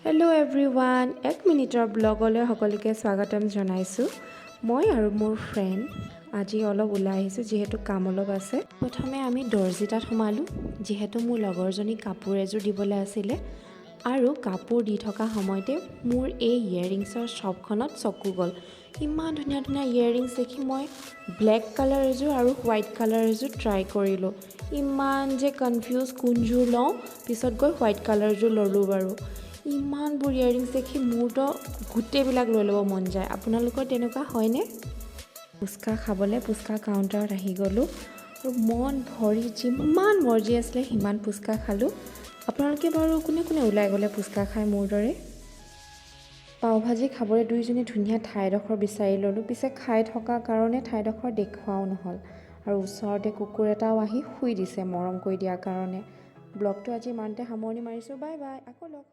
Hello' everyone, 1 মিনিটৰ ব্লগলৈ সকলোকে স্বাগতম জনাইছোঁ। মই আৰু মোৰ ফ্ৰেণ্ড আজি অলপ ওলাই আহিছোঁ যিহেতু কাম অলপ আছে। প্ৰথমে আমি দৰ্জি তাত সোমালোঁ যিহেতু মোৰ লগৰজনী কাপোৰ এযোৰ দিবলৈ আছিলে আৰু কাপোৰ দি থকা সময়তে মোৰ এই ইয়েৰিংছৰ শ্বপখনত চকু গ'ল। ইমান ধুনীয়া ধুনীয়া ইয়েৰিংছ দেখি মই ব্লেক কালাৰ এযোৰ আৰু হোৱাইট কালাৰ এযোৰ ট্ৰাই কৰিলোঁ। ইমান যে কনফিউজ কোনযোৰ লওঁ, পিছত গৈ হোৱাইট কালাৰযোৰ ল'লোঁ বাৰু। ইমানবোৰ ইয়েৰিংছ দেখি মোৰতো গোটেইবিলাক লৈ ল'ব মন যায়। আপোনালোকৰ তেনেকুৱা হয়নে? ফুচকা খাবলৈ ফুচকা কাউণ্টাৰত আহি গ'লোঁ আৰু মন ভৰি যিমান মৰ্জি আছিলে সিমান ফুচকা খালোঁ। আপোনালোকে বাৰু কোনে কোনে ওলাই গ'লে ফুচকা খাই মোৰ দৰে? পাও ভাজি খাবলৈ দুইজনী ধুনীয়া ঠাইডোখৰ বিচাৰি ল'লোঁ। পিছে খাই থকা কাৰণে ঠাইডোখৰ দেখুৱাও নহ'ল আৰু ওচৰতে কুকুৰ এটাও আহি শুই দিছে মৰম কৰি দিয়াৰ কাৰণে। ব্লগটো আজি ইমানতে সামৰণি মাৰিছোঁ। বাই বাই, আকৌ লগ